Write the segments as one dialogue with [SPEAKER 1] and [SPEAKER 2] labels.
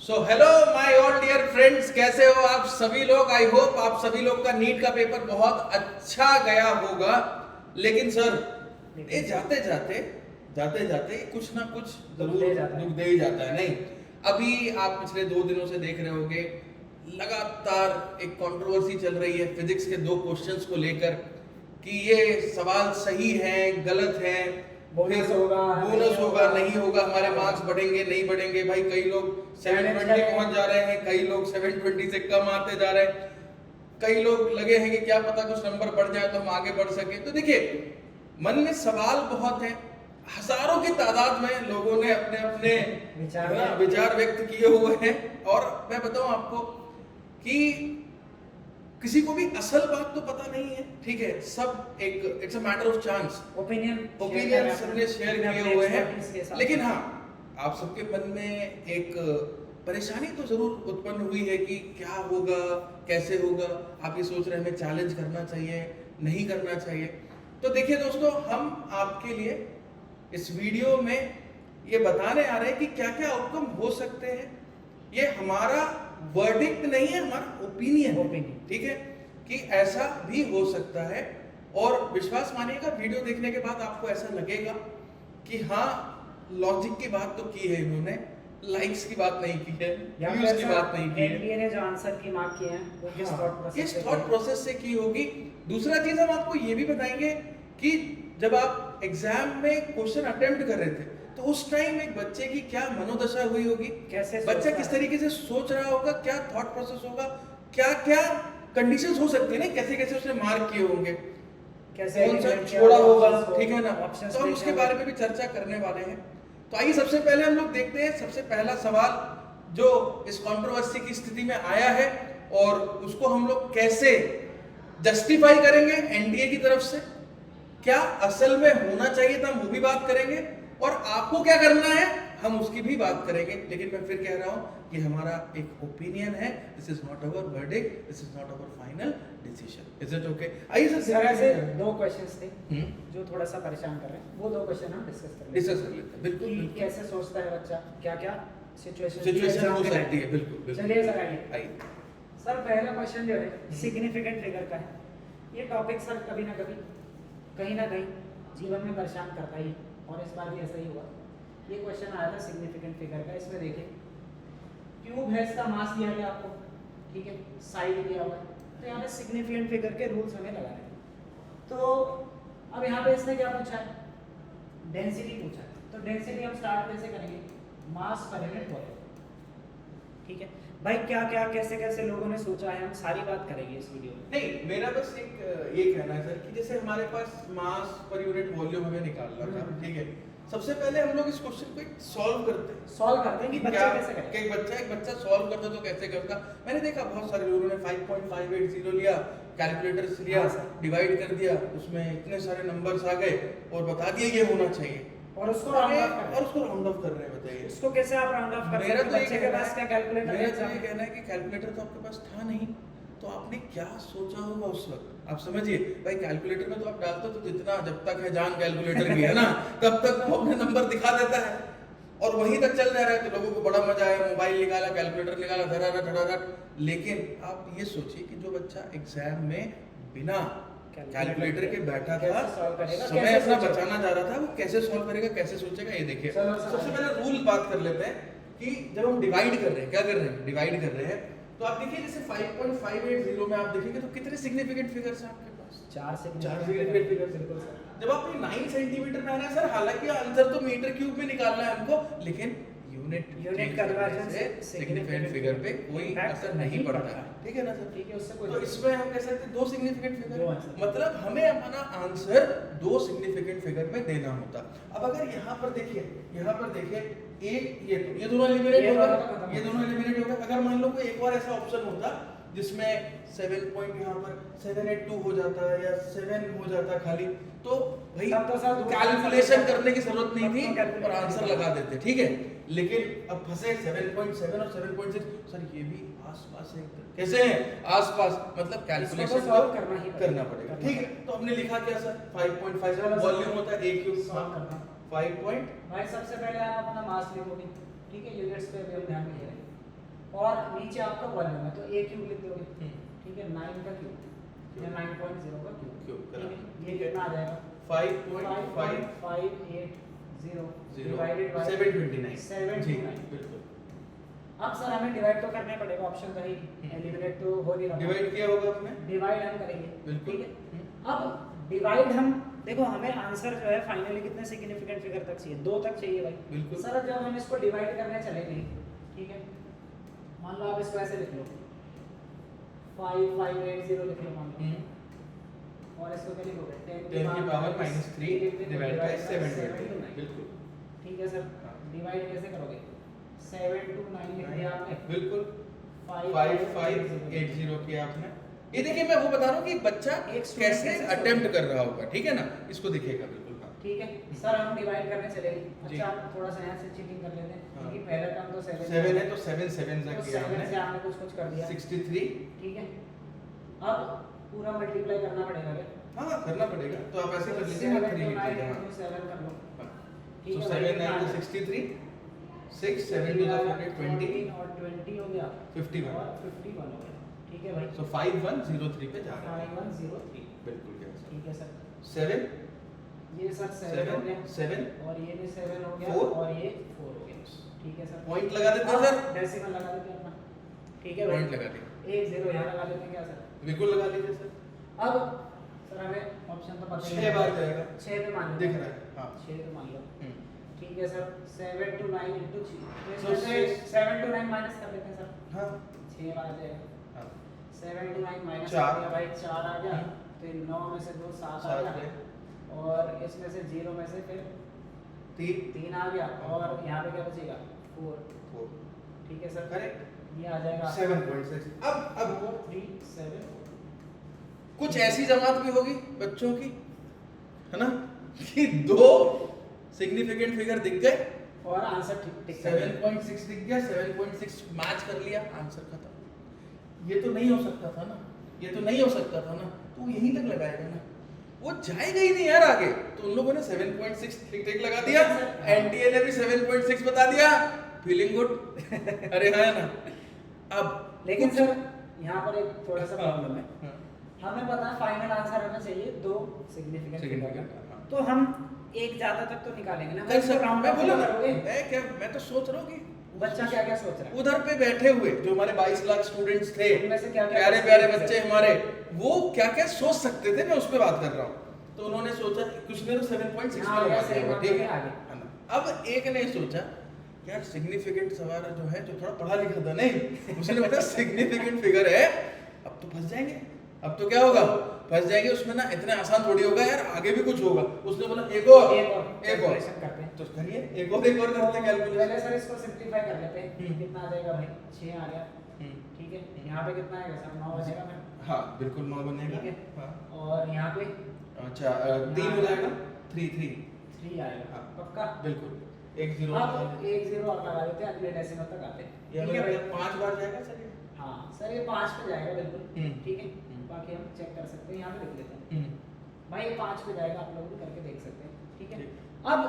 [SPEAKER 1] So hello my all dear friends, कैसे हो आप सभी लोग। आई होप आप सभी लोग का नीट का पेपर बहुत अच्छा गया होगा। लेकिन सर ये जाते जाते कुछ ना कुछ जरूर दुख दे ही जाता है। नहीं, अभी आप पिछले 2 दिनों से देख रहे होगे लगातार एक कंट्रोवर्सी चल रही है फिजिक्स के 2 क्वेश्चंस को लेकर कि ये सवाल सही है गलत है, बोनस होगा नहीं होगा, हमारे मार्क्स बढ़ेंगे नहीं बढ़ेंगे। भाई कई लोग 720 पहुंच जा रहे हैं, कई लोग 720 से कम आते जा रहे हैं, कई लोग लगे हैं कि क्या पता कुछ नंबर बढ़ जाए तो हम आगे बढ़ सके। तो देखिए मन में सवाल बहुत है, हजारों की तादाद में लोगों ने अपने अपने विचार व्यक्त किए हुए हैं। और मैं बताऊं आपको कि किसी को भी असल बात तो पता नहीं है, ठीक है, सब एक it's a matter of chance, opinion सबने शेयर किए हुए हैं। लेकिन हाँ, आप सबके मन में एक परेशानी तो जरूर उत्पन्न हुई है कि क्या होगा कैसे होगा। आप ये सोच रहे हैं हमें चैलेंज करना चाहिए नहीं करना चाहिए। तो देखिए दोस्तों, हम आपके लिए इस वीडियो में ये बताने आ रहे हैं कि क्या क्या आउटकम हो सकते हैं। ये हमारा वर्डिक्ट नहीं है, हमारा ओपिनियन, ठीक है, कि ऐसा भी हो सकता है। और विश्वास मानिएगा, वीडियो देखने के बाद आपको ऐसा लगेगा कि हाँ लॉजिक की बात तो की है इन्होंने, लाइक्स की बात नहीं की है, व्यूज की बात नहीं की है।
[SPEAKER 2] एनडीए ने जो आंसर की मार्क किए हैं वो
[SPEAKER 1] किस थॉट प्रोसेस से की होगी। दूसरा चीज हम आपको ये भी बताएंगे कि जब आप एग्जाम में क्वेश्चन अटेम्प्ट कर रहे थे तो उस टाइम एक बच्चे की क्या मनोदशा हुई होगी,
[SPEAKER 2] कैसे
[SPEAKER 1] बच्चा किस तरीके से सोच रहा होगा, क्या थॉट प्रोसेस होगा, क्या क्या कंडीशंस हो सकती है ना, कैसे कैसे उसने मार्क किए होंगे,
[SPEAKER 2] कैसे
[SPEAKER 1] कौन सा छोड़ा होगा, ठीक है ना। तो हम उसके बारे में भी चर्चा करने वाले हैं। तो आइए सबसे पहले हम लोग देखते हैं सबसे पहला सवाल जो इस कंट्रोवर्सी की स्थिति में आया है और उसको हम लोग कैसे जस्टिफाई करेंगे एनडीए की तरफ से, क्या असल में होना चाहिए था, हम वो भी बात करेंगे, और आपको क्या करना है हम उसकी भी बात करेंगे। लेकिन मैं फिर कह रहा हूं कि हमारा एक ओपिनियन है, this is not our verdict, this is not our final decision. Is it okay? आइए सर,
[SPEAKER 2] ऐसे 2 क्वेश्चंस थे जो थोड़ा सा परेशान कर रहे हैं, वो 2 क्वेश्चन हम डिस्कस कर लेते हैं।
[SPEAKER 1] बिल्कुल,
[SPEAKER 2] कैसे सोचता है बच्चा, क्या क्या
[SPEAKER 1] सिचुएशन हो सकती है। बिल्कुल।
[SPEAKER 2] चलिए सर आइए। सर पहला क्वेश्चन जो है सिग्निफिकेंट फिगर का है। ये टॉपिक सर कभी ना कभी कहीं ना कहीं जीवन में परेशान करता ही, और इस बार भी ऐसा ही हुआ। ये क्वेश्चन आया था सिग्निफिकेंट फिगर का। इसमें देखिए क्यूब है, इसका मास दिया गया आपको, ठीक है, साइड दिया हुआ है। तो यहाँ पे सिग्निफिकेंट फिगर के रूल्स हमें लगाने हैं। तो अब यहाँ पे इसने क्या पूछा है, डेंसिटी पूछा है। तो डेंसिटी हम स्टार्ट कैसे करेंगे, मास पर यूनिट वॉल्यूम, ठीक है। भाई क्या क्या कैसे कैसे लोगों ने सोचा है, हम सारी बात करेंगे इस वीडियो में।
[SPEAKER 1] नहीं, मेरा बस एक ये कहना है सर कि जैसे हमारे पास मास पर यूनिट वॉल्यूम हमें निकालना था, ठीक है। सबसे पहले हम लोग इस क्वेश्चन को सॉल्व करते हैं कि बच्चा कैसे करे। एक बच्चा सॉल्व करता तो कैसे करता। मैंने देखा बहुत सारे लोगों ने 5.580 लिया, कैलकुलेटर से लिया, डिवाइड कर दिया, उसमें इतने सारे नंबर्स आ गए और बता दिया ये होना चाहिए,
[SPEAKER 2] और उसको राउंड
[SPEAKER 1] ऑफ कर रहे हैं। बताइए
[SPEAKER 2] उसको कैसे आप राउंड ऑफ कर सकते हैं? बच्चे के पास क्या कैलकुलेटर है?
[SPEAKER 1] मेरा तो ये कहना है कि कैलकुलेटर तो आपके पास था नहीं, तो आपने क्या सोचा होगा उस वक्त। आप समझिए भाई, कैलकुलेटर में तो आप डालते तो जितना जब तक है जान कैलकुलेटर की है ना तब तक वो अपने नंबर दिखा देता है और वहीं तक चल जा रहा है। तो लोगों को बड़ा मजा आया, मोबाइल निकाला, कैलकुलेटर निकाला, धड़ाधड़। लेकिन आप ये सोचिए कि जो बच्चा एग्जाम में बिना कैलकुलेटर के बैठा था, समय अपना बचाना चाह रहा था, वो कैसे सॉल्व करेगा, कैसे सोचेगा। ये देखिए सबसे पहले रूल बात कर लेते हैं कि जब हम डिवाइड कर रहे हैं, क्या कर रहे हैं, डिवाइड कर रहे हैं, तो आप देखिए जैसे 5.580 में आप देखेंगे तो कितने सिग्निफिकेंट फिगर्स हैं आपके पास,
[SPEAKER 2] 4
[SPEAKER 1] सिग्निफिकेंट फिगर्स। बिल्कुल सर, जब आपने 9 सेंटीमीटर में आना है सर, हालांकि आंसर तो मीटर क्यूब में निकालना है हमको, लेकिन यूनिट कन्वर्जन से सिग्निफिकेंट फिगर पे कोई असर नहीं पड़ता है, ठीक है ना सर।
[SPEAKER 2] ठीक है, उससे कोई
[SPEAKER 1] तो इसमें हम कह सकते हैं 2 सिग्निफिकेंट फिगर, मतलब हमें अपना आंसर 2 सिग्निफिकेंट फिगर में देना होता। अब अगर यहाँ पर देखिए ये दोनों एलिमिनेट होगा। अगर मान लो कोई एक बार ऐसा ऑप्शन होता जिसमें 7 पॉइंट यहाँ पर 782 हो जाता है या 7 हो जाता खाली, तो भाई कैलकुलेशन करने की जरूरत नहीं थी और आंसर लगा देते, ठीक है। लेकिन अब फंसे 7.7 और 7.6, सर ये भी आसपास है, कैसे हैं आसपास, मतलब कैलकुलेशन करना पड़ेगा, ठीक है। तो हमने लिखा क्या सर, 5.5 वॉल्यूम होता है a क्यूब 5 पॉइंट।
[SPEAKER 2] भाई सबसे पहले आप अपना मास लिखोगे, ठीक है, यूनिट्स पे भी हम ध्यान नहीं रहे। और नीचे आपका वॉल्यूम है तो ए क्यूब लिख दोगे, ठीक है, 9 का क्यूब या 9.0 का क्यूब,
[SPEAKER 1] क्यूब
[SPEAKER 2] ठीक है, ये कितना आ जाएगा
[SPEAKER 1] 5.580
[SPEAKER 2] डिवाइडेड बाय
[SPEAKER 1] 729 जी
[SPEAKER 2] 729।
[SPEAKER 1] बिल्कुल।
[SPEAKER 2] अब सर हमें डिवाइड तो करना पड़ेगा, ऑप्शन तो है ही, एलिमिनेट तो हो नहीं रहा,
[SPEAKER 1] डिवाइड किया होगा आपने,
[SPEAKER 2] डिवाइड हम करेंगे,
[SPEAKER 1] बिल्कुल।
[SPEAKER 2] ठीक है। अब डिवाइड हम देखो, हमें आंसर जो है फाइनली कितने सिग्निफिकेंट फिगर तक चाहिए, 2 तक चाहिए भाई,
[SPEAKER 1] बिल्कुल।
[SPEAKER 2] सर जब हम इसको डिवाइड करने चलेंगे, ठीक है, मान लो आप इसको ऐसे लिख लो 5580 लिख लो मान लो, और इसको क्या लिखोगे
[SPEAKER 1] 10 की पावर -3 डिवाइड बाय 720 बिल्कुल,
[SPEAKER 2] ठीक है सर। डिवाइड कैसे करोगे, 729 लिख दिया आपने,
[SPEAKER 1] बिल्कुल 5580 किया आपने। ये देखिए मैं वो बता रहा हूँ कि बच्चा
[SPEAKER 2] एक student
[SPEAKER 1] कैसे
[SPEAKER 2] कैसे
[SPEAKER 1] अटेम्प्ट कर रहा होगा, ठीक है ना, इसको दिखेगा बिल्कुल। हाँ
[SPEAKER 2] ठीक है सर, हम डिवाइड करने चलेंगे।
[SPEAKER 1] जी।
[SPEAKER 2] अच्छा आप थोड़ा सा यहाँ से चीटिंग कर लेते हैं,
[SPEAKER 1] हाँ।
[SPEAKER 2] क्योंकि पहला टर्म तो 7
[SPEAKER 1] 7 है तो 7 7
[SPEAKER 2] तो
[SPEAKER 1] तक किया
[SPEAKER 2] 7 से
[SPEAKER 1] हमने
[SPEAKER 2] आपने कुछ कर दिया,
[SPEAKER 1] 63।
[SPEAKER 2] ठीक है। अब पूरा मल्टीप्लाई करना पड़ेगा क्या,
[SPEAKER 1] हाँ करना पड़ेगा, तो आप ऐसे कर लीजिए,
[SPEAKER 2] 7
[SPEAKER 1] आप 3
[SPEAKER 2] to
[SPEAKER 1] लिख
[SPEAKER 2] 9
[SPEAKER 1] लीजिए। हाँ
[SPEAKER 2] into 7 कर लो, ठीक
[SPEAKER 1] तो
[SPEAKER 2] है
[SPEAKER 1] 7
[SPEAKER 2] भाई,
[SPEAKER 1] 9
[SPEAKER 2] कितना
[SPEAKER 1] to 63 6 7 to the 20
[SPEAKER 2] और 20 हो गया
[SPEAKER 1] 51
[SPEAKER 2] और 51 हो गया, ठीक है भाई।
[SPEAKER 1] सो 5103 पे जा रहा है
[SPEAKER 2] 5103,
[SPEAKER 1] बिल्कुल क्या
[SPEAKER 2] ठीक है सर।
[SPEAKER 1] 7
[SPEAKER 2] ये सर 7 हो गया
[SPEAKER 1] 7
[SPEAKER 2] और ये भी 7 हो गया
[SPEAKER 1] 4
[SPEAKER 2] और ये 4 हो गया, ठीक है सर।
[SPEAKER 1] पॉइंट लगा देते हैं सर,
[SPEAKER 2] डेसिमल लगा देते हैं अपना, ठीक है भाई,
[SPEAKER 1] पॉइंट लगा दिए,
[SPEAKER 2] एक 0 यहाँ लगा देते हैं क्या सर।
[SPEAKER 1] बिल्कुल लगा लीजिए सर।
[SPEAKER 2] अब सर हमें ऑप्शन तो पता ही
[SPEAKER 1] 6 बार जाएगा,
[SPEAKER 2] 6 पे मान लो,
[SPEAKER 1] दिख रहा है, हाँ
[SPEAKER 2] 6 पे मान लो,
[SPEAKER 1] हम्म,
[SPEAKER 2] ठीक है सर। 7 to 9 into 6, तो
[SPEAKER 1] So
[SPEAKER 2] इसमें से 7 to 9 माइनस कर लेते हैं सर,
[SPEAKER 1] हाँ
[SPEAKER 2] 6 बार आ जाएगा,
[SPEAKER 1] हाँ
[SPEAKER 2] 7 to 9 माइनस
[SPEAKER 1] चार।
[SPEAKER 2] कर दिया भाई, 4 आ गया, तो 9 में से 2 7 आ
[SPEAKER 1] 7
[SPEAKER 2] गया, और इसमें से 0 में से फिर 3 आ गया, और यहाँ पे क्या बचेगा 4,
[SPEAKER 1] 4
[SPEAKER 2] ठीक है सर।
[SPEAKER 1] करेक्ट,
[SPEAKER 2] ये आ जाएगा
[SPEAKER 1] 7.6। अब
[SPEAKER 2] 4 3 7,
[SPEAKER 1] कुछ ऐसी जमात भी होगी बच्चों की, है ना, कि 2 सिग्निफिकेंट फिगर दिख गए,
[SPEAKER 2] और आंसर ठीक ठीक
[SPEAKER 1] 7.6 दिख गया, 7.6 मैच कर लिया, आंसर खत्म। ये तो नहीं हो सकता था ना, ये तो नहीं हो सकता था ना, तो यहीं तक लगाएगा ना, वो जाएगा ही नहीं यार आगे। तो उन लोगों ने 7.6 ठीक ठीक लगा दिया, एनटीए ने भी 7.6 बता दिया, फीलिंग गुड अरे हाँ ना। अब
[SPEAKER 2] लेकिन सर यहाँ पर एक थोड़ा सा प्रॉब्लम है,
[SPEAKER 1] हाँ,
[SPEAKER 2] हमें पता है फाइनल आंसर हमें चाहिए 2 सिग्निफिकेंट फिगर का,
[SPEAKER 1] significant, हाँ।
[SPEAKER 2] तो हम एक ज्यादा तक तो निकालेंगे ना,
[SPEAKER 1] कर सकते,
[SPEAKER 2] राउंड
[SPEAKER 1] मैं
[SPEAKER 2] ऑफ
[SPEAKER 1] बोला ना,
[SPEAKER 2] करोगे,
[SPEAKER 1] मैं तो सोच रहा हूँ कि
[SPEAKER 2] बच्चा क्या क्या सोच रहा है,
[SPEAKER 1] उधर पे बैठे हुए जो हमारे 22 लाख स्टूडेंट्स थे,
[SPEAKER 2] उनमें से क्या-क्या
[SPEAKER 1] प्यारे प्यारे बच्चे हमारे, वो क्या क्या सोच सकते थे, मैं उस पे बात कर रहा हूँ। तो उन्होंने सोचा कुछ ने तो 7.6
[SPEAKER 2] हाँ,
[SPEAKER 1] में लगा
[SPEAKER 2] वैसे ही
[SPEAKER 1] दिया,
[SPEAKER 2] बात
[SPEAKER 1] ठीक
[SPEAKER 2] है,
[SPEAKER 1] है
[SPEAKER 2] आगे।
[SPEAKER 1] है ना। अब एक ने सोचा यार सिग्निफिकेंट सवाल जो है, जो थोड़ा पढ़ा लिखा था नहीं, उसने बताया सिग्निफिकेंट फिगर है, अब तो फंस जाएंगे, अब तो क्या होगा, फंस जाएंगे उसमें ना, इतना आसान थोड़ी होगा यार, आगे भी कुछ होगा। उसने बोला एक और
[SPEAKER 2] कैलकुलेशन करते हैं,
[SPEAKER 1] तो करिए, एक और करते हैं कैलकुलेशन।
[SPEAKER 2] पहले सर इसको सिंपलीफाई कर लेते हैं, कितना आ जाएगा भाई 6 आ गया, ठीक है, यहाँ पे कितना आएगा सर 9 बचेगा फिर,
[SPEAKER 1] हाँ बिल्कुल 9 बनेगा,
[SPEAKER 2] ठीक है,
[SPEAKER 1] हाँ
[SPEAKER 2] और यहाँ पे
[SPEAKER 1] अच्छा 3 हो जाएगा, 3
[SPEAKER 2] 3 आएगा,
[SPEAKER 1] हाँ।
[SPEAKER 2] पक्का।
[SPEAKER 1] बिल्कुल 1 0
[SPEAKER 2] अब 1 0 और लगा देते हैं, अगले डेसिमल तक आते हैं,
[SPEAKER 1] ये
[SPEAKER 2] ठीक है भाई।
[SPEAKER 1] 5 बार जाएगा सर ये,
[SPEAKER 2] हाँ सर ये 5 पे जाएगा बिल्कुल, ठीक है,
[SPEAKER 1] हम्म।
[SPEAKER 2] बाकी हम चेक कर सकते हैं, यहाँ पे लिख लेते हैं भाई, ये 5 पे जाएगा, आप लोग भी करके देख सकते हैं, ठीक है। अब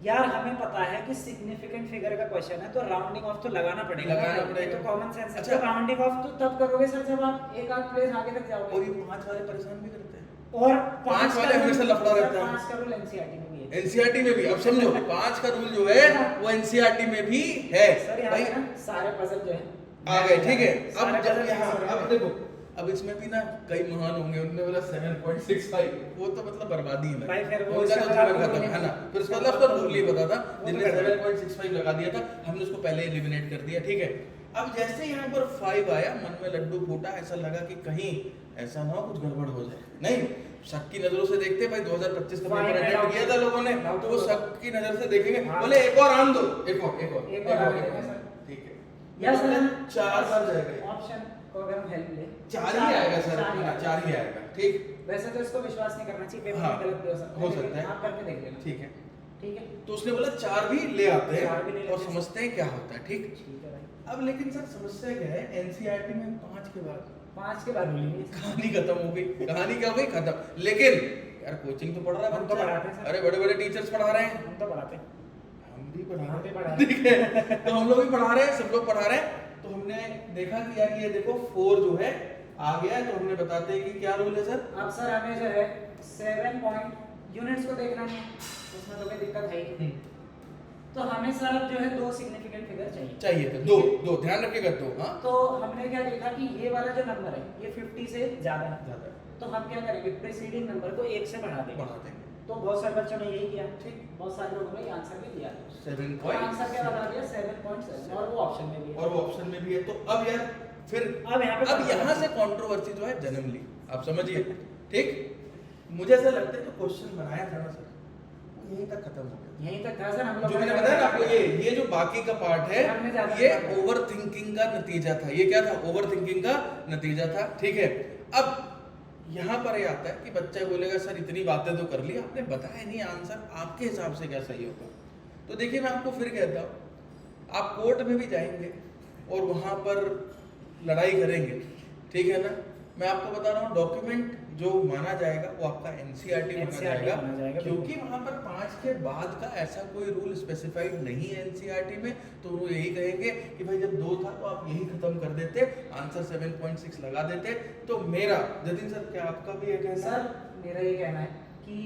[SPEAKER 2] यार हमें पता है कि सिग्निफिकेंट फिगर का क्वेश्चन है, तो राउंडिंग ऑफ तो लगाना पड़ेगा,
[SPEAKER 1] लगाना पड़ेगा।
[SPEAKER 2] तो कॉमन सेंस है।
[SPEAKER 1] अच्छा।
[SPEAKER 2] तो राउंडिंग ऑफ तो तब करोगे सर जब आप एक आध प्लेस आगे तक
[SPEAKER 1] और
[SPEAKER 2] जाओगे,
[SPEAKER 1] ये 5 वाले परेशान भी करते हैं,
[SPEAKER 2] और
[SPEAKER 1] 5 वाले हमेशा लफड़ा रहता है।
[SPEAKER 2] 5 का रूल एनसीईआरटी में भी है
[SPEAKER 1] एनसीईआरटी में भी, अब समझो 5 का रूल जो है वो एनसीईआरटी में भी है
[SPEAKER 2] सर, यहाँ
[SPEAKER 1] भाई,
[SPEAKER 2] पे ना सारे पजल जो है
[SPEAKER 1] आ गए, ठीक है।
[SPEAKER 2] सारे
[SPEAKER 1] अब जब
[SPEAKER 2] puzzle
[SPEAKER 1] यहाँ
[SPEAKER 2] fix हो रहे
[SPEAKER 1] अब
[SPEAKER 2] हैं।
[SPEAKER 1] देखो, अब इसमें भी ना कई महान होंगे, उन्होंने बोला 7.65, वो तो मतलब बर्बादी है
[SPEAKER 2] भाई, फिर वो
[SPEAKER 1] उनका तो
[SPEAKER 2] उसका
[SPEAKER 1] जीवन
[SPEAKER 2] मतलब
[SPEAKER 1] खत्म है ना। फिर उसका मतलब उसका रूल ही पता था, जिनने 7.65 लगा दिया था, हमने उसको पहले एलिमिनेट कर दिया, ठीक है। अब जैसे यहाँ पर 5 आया, मन में लड्डू फूटा, ऐसा लगा कि कहीं ऐसा ना हो कुछ गड़बड़ हो जाए, नहीं, शक की नजरों से देखते भाई, 2025 का पेपर अटेम्प्ट किया था लोगों ने, तो वो शक की नजर से देखेंगे, बोले एक और आन दो, एक और ठीक है,
[SPEAKER 2] या सर
[SPEAKER 1] 4 बार जाएगा,
[SPEAKER 2] ऑप्शन को अगर हम हेल्प ले
[SPEAKER 1] 4 ही आएगा सर, 4 ही आएगा, ठीक।
[SPEAKER 2] वैसे तो इसको विश्वास नहीं करना चाहिए, पेपर
[SPEAKER 1] हाँ,
[SPEAKER 2] में गलत भी हो सकता है, आप करके देख लेना,
[SPEAKER 1] ठीक है।
[SPEAKER 2] ठीक है,
[SPEAKER 1] तो उसने बोला 4 भी ले आते
[SPEAKER 2] चार भी ले
[SPEAKER 1] हैं
[SPEAKER 2] लेते
[SPEAKER 1] और
[SPEAKER 2] हैं।
[SPEAKER 1] समझते हैं क्या होता है, ठीक।
[SPEAKER 2] ठीक है भाई।
[SPEAKER 1] अब लेकिन सर समस्या क्या है, एनसीईआरटी में 5 के बाद
[SPEAKER 2] 5 के बाद बोलेंगे,
[SPEAKER 1] कहानी खत्म हो गई, कहानी क्या हो गई, खत्म। लेकिन यार कोचिंग तो पढ़ रहा है
[SPEAKER 2] हम तो
[SPEAKER 1] बच्चा,
[SPEAKER 2] पढ़ाते हैं सर।
[SPEAKER 1] अरे बड़े बड़े टीचर्स पढ़ा रहे हैं,
[SPEAKER 2] हम तो पढ़ाते हैं,
[SPEAKER 1] हम भी पढ़ा
[SPEAKER 2] हम भी
[SPEAKER 1] रहे
[SPEAKER 2] पढ़ा
[SPEAKER 1] हैं,
[SPEAKER 2] रहे हैं।
[SPEAKER 1] ठीक है, तो हम लोग भी पढ़ा रहे हैं, सब लोग पढ़ा रहे हैं, तो तो हमने देखा कि यार ये देखो 4 जो है आ गया है, तो हमने बताते हैं कि क्या रूल है सर।
[SPEAKER 2] अब सर हमें जो है 7 पॉइंट यूनिट्स को देखना नहीं है, उसमें तो कोई दिक्कत है ही। तो हमें सर अब जो है 2 सिग्निफिकेंट फिगर
[SPEAKER 1] चाहिए था, दो ध्यान रखिएगा, 2। हाँ,
[SPEAKER 2] तो हमने क्या देखा कि ये वाला जो नंबर है ये 50 से ज्यादा है, तो हम क्या करेंगे प्रीसीडिंग नंबर को 1 से बढ़ा देंगे। तो बहुत सारे बच्चों ने यही किया, ठीक, बहुत सारे लोगों ने आंसर भी दिया
[SPEAKER 1] 7
[SPEAKER 2] और आंसर क्या बता दिया 7.7 और वो ऑप्शन में भी है।
[SPEAKER 1] और वो ऑप्शन में भी है। तो अब यार फिर
[SPEAKER 2] अब
[SPEAKER 1] यहाँ से कंट्रोवर्सी जो है जन्म ली, आप समझिए, ठीक। मुझे ऐसा लगता है जो क्वेश्चन बनाया था ना सर, वो यहीं तक खत्म हो गया।
[SPEAKER 2] यहीं तक था सर, हम लोग
[SPEAKER 1] जो मैंने बताया ना आपको, ये जो बाकी का पार्ट है ये ओवर थिंकिंग का नतीजा था। ये क्या था? ओवर थिंकिंग का नतीजा था, ठीक है। अब यहाँ पर ये आता है कि बच्चा बोलेगा सर इतनी बातें तो कर ली, आपने बताया नहीं आंसर, आपके हिसाब से क्या सही होगा। तो देखिए मैं आपको फिर कहता हूँ, आप कोर्ट में भी जाएंगे और वहाँ पर लड़ाई करेंगे, ठीक है ना। मैं आपको बता रहा हूँ डॉक्यूमेंट जो माना जाएगा वो आपका एनसीईआरटी माना जाएगा, क्योंकि वहाँ पर 5 के बाद का ऐसा कोई रूल स्पेसिफाइड नहीं है एनसीईआरटी में। तो वो यही कहेंगे कि भाई जब 2 था तो आप यही खत्म कर देते, आंसर 7.6 लगा देते। तो मेरा, जतिन सर क्या आपका भी ये कहना है?
[SPEAKER 2] सर मेरा ये कहना है कि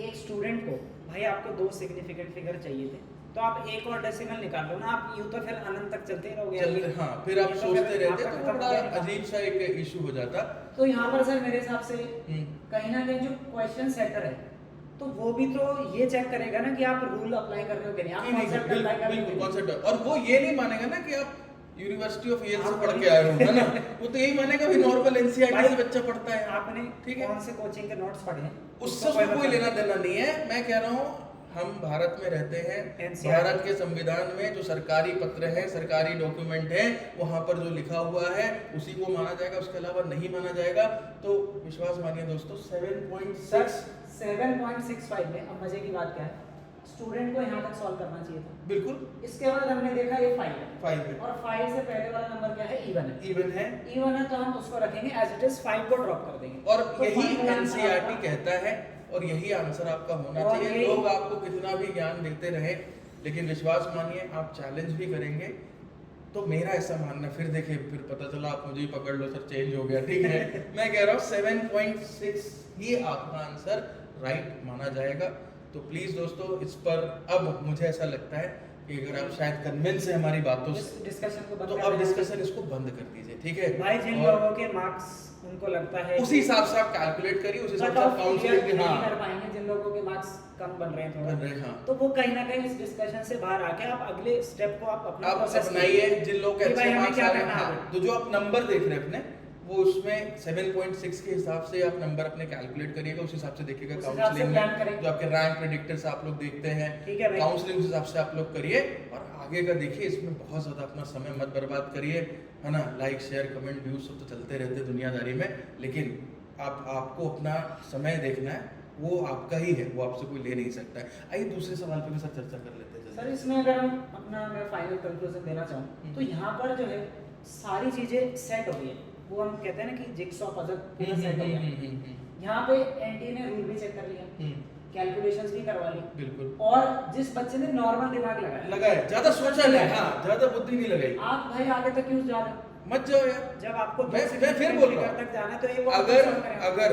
[SPEAKER 2] एक स्टूडेंट को भाई आपको 2 सिग्निफिकेंट फिगर चाहिए थे, तो आप एक और डेसिमल निकाल लो ना, आप यूं तो फिर अनंत तक चलते रहोगे।
[SPEAKER 1] हाँ, फिर आप सोचते रहते तो बड़ा अजीब सा एक इशू हो जाता।
[SPEAKER 2] तो यहाँ पर सर मेरे हिसाब से कहीं ना कहीं जो क्वेश्चन सेटर है तो वो भी तो ये चेक करेगा ना कि आप रूल अप्लाई कर रहे हो कि नहीं, आप कॉन्सेप्ट अप्लाई कर रहे हो।
[SPEAKER 1] कॉन्सेप्ट, और वो ये नहीं मानेगा ना कि आप यूनिवर्सिटी ऑफ येल से पढ़ के आए हो, है ना। वो तो यही मानेगा भी नॉर्मल एनसीईआरटी से बच्चा पढ़ता है।
[SPEAKER 2] आपने
[SPEAKER 1] ठीक है,
[SPEAKER 2] कौन से कोचिंग के नोट्स पढ़े हैं
[SPEAKER 1] उससे कोई लेना देना नहीं है। मैं कह रहा हूँ हम भारत में रहते हैं, भारत के संविधान में जो सरकारी पत्र है, सरकारी डॉक्यूमेंट है, वहां पर जो लिखा हुआ है उसी को माना जाएगा, उसके अलावा नहीं माना जाएगा। तो विश्वास मानिए दोस्तों,
[SPEAKER 2] 7.65 में अब मजे की बात क्या है, स्टूडेंट को यहाँ तक सॉल्व करना चाहिए था।
[SPEAKER 1] बिल्कुल।
[SPEAKER 2] इसके बाद हमने देखा ये 5
[SPEAKER 1] है
[SPEAKER 2] और 5 से पहले वाला नंबर क्या है, इवन है।
[SPEAKER 1] इवन
[SPEAKER 2] है तो हम उसको रखेंगे एज इट इज, 5 को ड्रॉप कर देंगे।
[SPEAKER 1] और
[SPEAKER 2] तो
[SPEAKER 1] यही एनसीईआरटी कहता है और यही आंसर आपका होना चाहिए। लोग आपको कितना भी ज्ञान देते रहे, लेकिन विश्वास मानिए आप चैलेंज भी करेंगे तो मेरा ऐसा मानना, फिर देखिए फिर पता चला आप मुझे ही पकड़ लो सर चेंज हो गया, ठीक है। मैं कह रहा हूँ 7.6 ही आपका आंसर राइट माना जाएगा। तो प्लीज दोस्तों इस पर अब मुझे ऐसा लगता है कि अगर आप शायद कन्विंस है हमारी बातों से,
[SPEAKER 2] डिस्कशन को
[SPEAKER 1] तो अब डिस्कशन इसको बंद कर दीजिए, ठीक है
[SPEAKER 2] भाई। जिन लोगों के मार्क्स उनको लगता है
[SPEAKER 1] उसी हिसाब से आप कैलकुलेट करिए, उसी हिसाब से आप काउंसलिंग के हाँ
[SPEAKER 2] कर पाएंगे। जिन लोगों के मार्क्स कम बन रहे हैं थोड़ा,
[SPEAKER 1] हाँ,
[SPEAKER 2] तो वो कहीं ना कहीं इस डिस्कशन से बाहर आके आप अगले स्टेप को आप अपना प्रोसेस
[SPEAKER 1] अपनाइए। जिन लोग के अच्छे मार्क्स आ रहे हैं,
[SPEAKER 2] हाँ,
[SPEAKER 1] तो जो आप नंबर देख रहे हैं अपने, वो उसमें 7.6 के हिसाब से आप नंबर अपने कैलकुलेट करिएगा, उस हिसाब से देखिएगा। काउंसलिंग में जो आपके रैंक प्रेडिक्टर्स आप लोग देखते हैं, काउंसलिंग उस हिसाब से आप लोग करिए और आगे का देखिए। इसमें बहुत ज़्यादा अपना समय मत बर्बाद करिए, है ना। लाइक शेयर कमेंट व्यूज सब तो चलते रहते हैं दुनियादारी में, लेकिन आपको अपना समय देखना है, वो आपका ही है, वो आपसे कोई ले नहीं सकता है। आइए दूसरे सवाल पे भी सर चर्चा कर लेते हैं
[SPEAKER 2] सर। इसमें अगर हम अपना मैं फाइनल कंक्लूजन देना चाहूँ तो यहाँ पर जो है सारी चीजें सेट हो गई है, वो हम कहते हैं ना कि जिक्सॉ पजल पूरा सेट हो गया। यहाँ पे एनटी ने रूल भी चेक कर लिया, कैलकुलेशंस भी करवा ली,
[SPEAKER 1] बिल्कुल।
[SPEAKER 2] और जिस बच्चे ने नॉर्मल दिमाग लगाया,
[SPEAKER 1] ज्यादा सोचा नहीं, हाँ, ज्यादा बुद्धि नहीं लगाई,
[SPEAKER 2] आप भाई आगे तक क्यों जा रहे हो?
[SPEAKER 1] मत जाओ यार।
[SPEAKER 2] जब आपको
[SPEAKER 1] मैं फिर बोल रहा हूँ,
[SPEAKER 2] तक जाना तो ये
[SPEAKER 1] अगर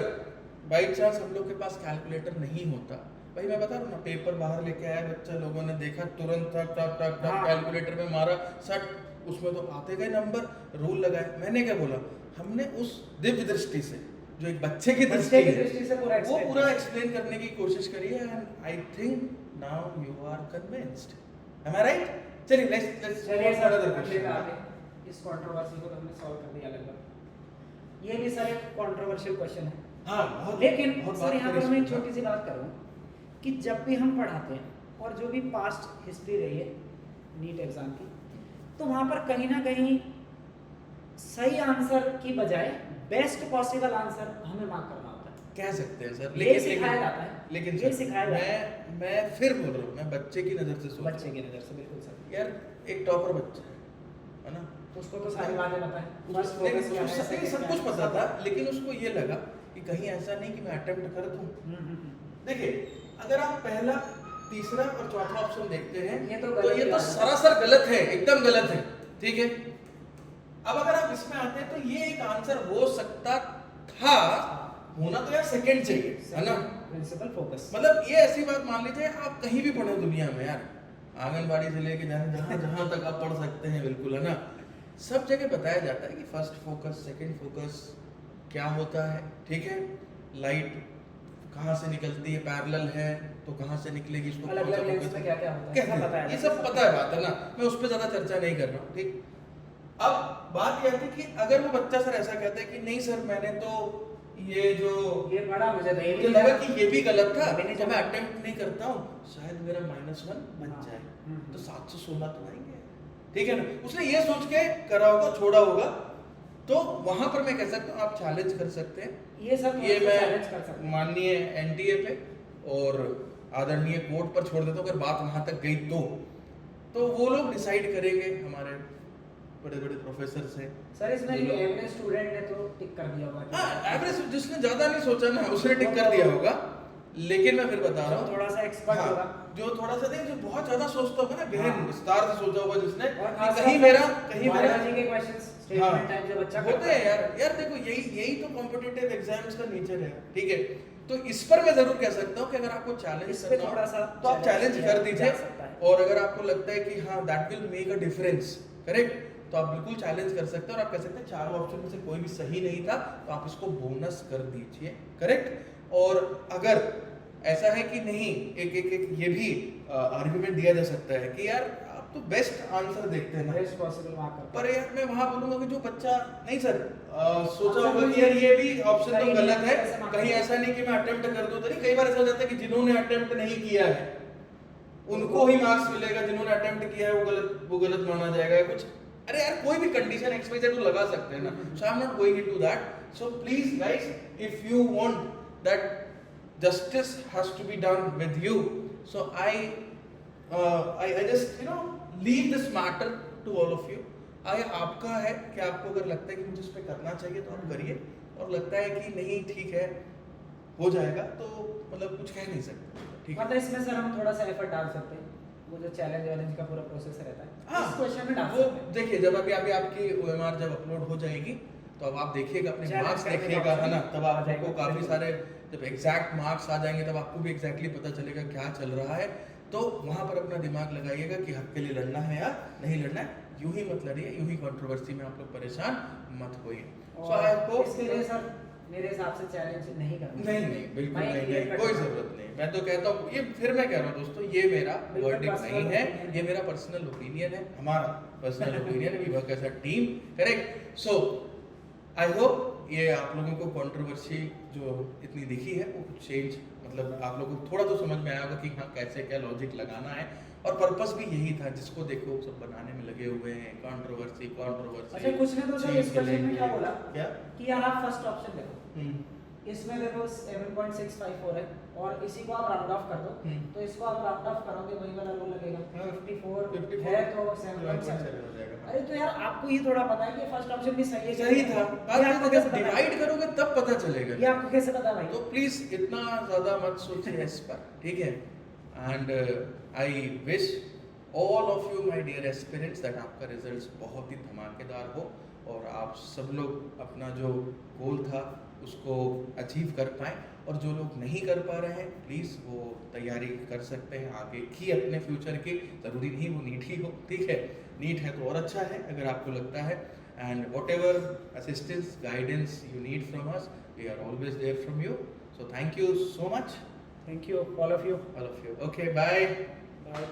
[SPEAKER 1] बाई चांस हम लोग के पास कैलकुलेटर नहीं होता, भाई मैं बता रहा हूँ ना, पेपर बाहर लेके आया बच्चा, लोगों ने देखा तुरंत टक टक टक टक कैलकुलेटर में मारा सट, उसमें तो आते गए नंबर, रूल लगाए। मैंने क्या बोला, हमने उस दिव्य दृष्टि से जो एक बच्चे की दृष्टि है वो पूरा एक्सप्लेन करने की कोशिश करी है, and I think now you are convinced. Am I right? चलिए लेट्स
[SPEAKER 2] इस कंट्रोवर्सी को हमने सॉल्व कर दिया लगभग। ये भी सर एक कंट्रोवर्शियल क्वेश्चन है,
[SPEAKER 1] हाँ बहुत,
[SPEAKER 2] लेकिन
[SPEAKER 1] बहुत
[SPEAKER 2] सर यहाँ पर मैं एक छोटी सी बात करूँ कि जब भी हम पढ़ाते हैं और जो भी पास्ट हिस्ट्री रही है नीट एग्जाम की, तो वहाँ पर कहीं ना कहीं सही आंसर की बजाय बेस्ट पॉसिबल आंसर हमें मार्क करना होता है,
[SPEAKER 1] कह सकते हैं सर।
[SPEAKER 2] लेकिन सिखाया जाता है,
[SPEAKER 1] लेकिन
[SPEAKER 2] ये सिखाया जाता है।
[SPEAKER 1] मैं फिर बोल रहा हूँ, मैं बच्चे की नज़र से सोच,
[SPEAKER 2] बच्चे की नज़र से बिल्कुल सर।
[SPEAKER 1] यार एक टॉपर बच्चा है ना,
[SPEAKER 2] तो उसको तो सारी बातें पता है,
[SPEAKER 1] सब कुछ पता था, लेकिन उसको ये लगा कि कहीं ऐसा नहीं कि मैं अटेम्प्ट कर दूं। देखिए अगर आप पहला, तीसरा और चौथा ऑप्शन देखते हैं, ये तो सरासर गलत है, एकदम गलत है, ठीक है। अब अगर आप इसमें आते हैं तो ये एक आंसर हो सकता था, होना तो यार सेकंड चाहिए, है ना।
[SPEAKER 2] प्रिंसिपल फोकस,
[SPEAKER 1] मतलब ये ऐसी बात मान लीजिए आप कहीं भी पढ़े दुनिया में यार, आंगनबाड़ी से लेके जहाँ जहाँ तक आप पढ़ सकते हैं, बिल्कुल, है ना, सब जगह बताया जाता है कि फर्स्ट फोकस, सेकंड फोकस क्या होता है, ठीक है। लाइट कहाँ से निकलती है, पैरेलल है तो कहाँ से निकलेगी, इसको
[SPEAKER 2] अलग
[SPEAKER 1] कौन सा
[SPEAKER 2] अलग लेंस
[SPEAKER 1] focus
[SPEAKER 2] में क्या क्या होता है,
[SPEAKER 1] कहते
[SPEAKER 2] सब
[SPEAKER 1] हैं।
[SPEAKER 2] पता है,
[SPEAKER 1] ये सब पता है बात, है ना, मैं उस पर ज्यादा चर्चा नहीं कर रहा हूँ, ठीक। अब बात यह आती है कि अगर वो बच्चा सर ऐसा कहता है कि नहीं सर मैंने तो ये जो
[SPEAKER 2] ये पढ़ा मुझे तो ये
[SPEAKER 1] मुझे
[SPEAKER 2] भी
[SPEAKER 1] लगा कि ये भी गलत था,
[SPEAKER 2] अभी नहीं
[SPEAKER 1] तो मैं
[SPEAKER 2] चला।
[SPEAKER 1] अटेम्प्ट नहीं करता हूँ, शायद मेरा -1 बन
[SPEAKER 2] हाँ,
[SPEAKER 1] जाए,
[SPEAKER 2] हम्म।
[SPEAKER 1] तो 716 तो आएंगे, ठीक है ना। उसने ये सोच के करा होगा, छोड़ा होगा, तो वहां पर मैं कह सकता हूँ आप चैलेंज कर सकते हैं।
[SPEAKER 2] ये सब
[SPEAKER 1] ये
[SPEAKER 2] चैलेंज कर सकते
[SPEAKER 1] मैं
[SPEAKER 2] हैं।
[SPEAKER 1] माननीय एनटीए पे और आदरणीय कोर्ट पर छोड़ देता हूँ, अगर बात वहां तक गई तो वो लोग डिसाइड करेंगे, हमारे बड़े बड़े प्रोफेसर से।
[SPEAKER 2] सर इसमें
[SPEAKER 1] जो लोग-
[SPEAKER 2] एवरेज स्टूडेंट ने तो टिक कर दिया होगा कि-
[SPEAKER 1] हाँ, एवरेज जिसने ज्यादा नहीं सोचा ना उसने टिक कर दिया होगा, लेकिन मैं फिर बता रहा हूँ
[SPEAKER 2] थोड़ा सा एक्सपर्ट
[SPEAKER 1] हाँ,
[SPEAKER 2] होगा,
[SPEAKER 1] जो थोड़ा सा नहीं, जो बहुत ज्यादा सोचता होगा ना, गहन
[SPEAKER 2] हाँ।
[SPEAKER 1] विस्तार से सोचा होगा जिसने,
[SPEAKER 2] और
[SPEAKER 1] कि
[SPEAKER 2] खासकर
[SPEAKER 1] कहीं मेरा
[SPEAKER 2] बायोलॉजी के क्वेश्चंस स्टेटमेंट टाइप जो बच्चा
[SPEAKER 1] होते
[SPEAKER 2] करता
[SPEAKER 1] हैं यार देखो यही तो कॉम्पिटिटिव एग्जाम्स का नेचर है, ठीक है। तो इस पर मैं जरूर कह सकता हूँ कि अगर आपको चैलेंज
[SPEAKER 2] इस पे
[SPEAKER 1] करना हो
[SPEAKER 2] थोड़ा सा
[SPEAKER 1] तो आप चैलेंज
[SPEAKER 2] किया
[SPEAKER 1] कर दीजिए,
[SPEAKER 2] जा सकता है।
[SPEAKER 1] और अगर आपको लगता है कि हाँ that will make a difference, correct, तो आप बिल्कुल चैलेंज कर सकते हैं, और आप कह सकते हैं चारों ऑप्शन में से कोई भी सही नहीं था तो आप इसको बोनस कर दीजिए, करेक्ट। और अगर ऐसा है कि नहीं, एक ये भी आर्गुमेंट दिया जा सकता है कि यार आप तो बेस्ट आंसर देखते हैं ना,
[SPEAKER 2] बेस्ट पॉसिबल मार्क करता
[SPEAKER 1] पर यार मैं वहां बोलूंगा कि जो बच्चा नहीं सर सोचा
[SPEAKER 2] ऑप्शन
[SPEAKER 1] होगा
[SPEAKER 2] भी
[SPEAKER 1] कि यार ये भी ऑप्शन
[SPEAKER 2] सही
[SPEAKER 1] तो
[SPEAKER 2] नहीं
[SPEAKER 1] गलत
[SPEAKER 2] है,
[SPEAKER 1] है,
[SPEAKER 2] ऐसे मार्क
[SPEAKER 1] कहीं
[SPEAKER 2] करना।
[SPEAKER 1] ऐसा नहीं कि मैं अटेम्प्ट कर दूं, तो नहीं, कई बार ऐसा हो जाता है कि जिन्होंने अटेम्प्ट नहीं किया है उनको ही मार्क्स मिलेगा, जिन्होंने अटेम्प्ट किया है वो गलत माना जाएगा कुछ। अरे यार कोई भी कंडीशन एक्स वाई जेड तो लगा सकते हैं ना, so I am not going into that. So please guys, if you want that justice has to be done with you, so I just leave this matter to all of you. आपका है कि आपको अगर लगता है कि मुझे इस पे करना चाहिए तो आप करिए, और लगता है कि नहीं ठीक है हो जाएगा तो मतलब कुछ कह नहीं सकते, ठीक है।
[SPEAKER 2] मतलब इसमें सर हम थोड़ा सा एफर्ट डाल सकते हैं, वो जो चैलेंज वैलेंज का पूरा प्रोसेस रहता है
[SPEAKER 1] हाँ,
[SPEAKER 2] इस क्वेश्चन में डाल
[SPEAKER 1] वो
[SPEAKER 2] सकते हैं।
[SPEAKER 1] देखिए जब अभी आपकी OMR जब अपलोड हो जाएगी तो अब आप देखिएगा अपने
[SPEAKER 2] Challenge
[SPEAKER 1] मार्क्स
[SPEAKER 2] करने का
[SPEAKER 1] देखिएगा, है ना,
[SPEAKER 2] option
[SPEAKER 1] तब
[SPEAKER 2] आ
[SPEAKER 1] आपको
[SPEAKER 2] जाएगा,
[SPEAKER 1] काफी
[SPEAKER 2] बिल्कुल।
[SPEAKER 1] सारे जब एग्जैक्ट मार्क्स आ जाएंगे तब आपको भी एग्जैक्टली पता चलेगा क्या चल रहा है। तो वहां पर अपना दिमाग लगाइएगा कि हक के लिए लड़ना है या नहीं लड़ना है, यूं ही मत लड़िए, यूं ही कंट्रोवर्सी में आप लोग परेशान मत होइए। सो आई
[SPEAKER 2] और
[SPEAKER 1] होप
[SPEAKER 2] इसके लिए सर मेरे हिसाब से चैलेंज नहीं करना।
[SPEAKER 1] नहीं बिल्कुल
[SPEAKER 2] मैं
[SPEAKER 1] नहीं,
[SPEAKER 2] clear
[SPEAKER 1] नहीं
[SPEAKER 2] cut
[SPEAKER 1] कोई
[SPEAKER 2] करता हूं।
[SPEAKER 1] जरूरत नहीं। मैं तो कहता हूँ ये, फिर मैं कह रहा हूँ दोस्तों, ये मेरा
[SPEAKER 2] बिल्कुल
[SPEAKER 1] वर्डिक्ट
[SPEAKER 2] personal
[SPEAKER 1] नहीं है,
[SPEAKER 2] opinion
[SPEAKER 1] ये मेरा पर्सनल ओपिनियन है, हमारा पर्सनल ओपिनियन है, we work as a team, correct. So I hope ये आप लोगों को कंट्रोवर्सी जो इतनी दिखी है वो कुछ चेंज, मतलब आप लोगों को थोड़ा तो समझ में आया होगा कि हाँ कैसे क्या लॉजिक लगाना है, और पर्पस भी यही था, जिसको देखो सब बनाने में लगे हुए हैं, कंट्रोवर्सी
[SPEAKER 2] अच्छा कुछ ने तो सर इस क्वेश्चन में क्या बोला
[SPEAKER 1] क्या
[SPEAKER 2] कि यार आप फर्स्ट ऑप्शन देखो, इसमें देखो 7.654 है और इसी को आप राउंड ऑफ कर दो, तो इसको आप राउंड ऑफ करोगे वही वाला रूल लगेगा, 54 है तो 7.7
[SPEAKER 1] हो जाएगा।
[SPEAKER 2] अरे तो यार आपको ये थोड़ा पता है कि फर्स्ट ऑप्शन भी सही है,
[SPEAKER 1] सही था,
[SPEAKER 2] ये आपको
[SPEAKER 1] बात
[SPEAKER 2] कैसे
[SPEAKER 1] जब
[SPEAKER 2] पता है?
[SPEAKER 1] डिवाइड करोगे तब पता
[SPEAKER 2] ये
[SPEAKER 1] चलेगा।
[SPEAKER 2] आपको कैसे पता भाई?
[SPEAKER 1] तो प्लीज इतना ज्यादा मत सोचिए इस पर, ठीक है। And I wish all of you my dear aspirants that आपका रिजल्ट्स बहुत ही धमाकेदार हो, और आप सब लोग अपना जो गोल था उसको अचीव कर पाएं, और जो लोग नहीं कर पा रहे हैं प्लीज़ वो तैयारी कर सकते हैं आगे की अपने फ्यूचर की, ज़रूरी नहीं वो नीट ही हो, ठीक है। नीट है तो और अच्छा है अगर आपको लगता है, and whatever assistance guidance you need from us, we are always there from you. So thank you so much
[SPEAKER 2] thank you all of you.
[SPEAKER 1] Okay bye.
[SPEAKER 2] Bye.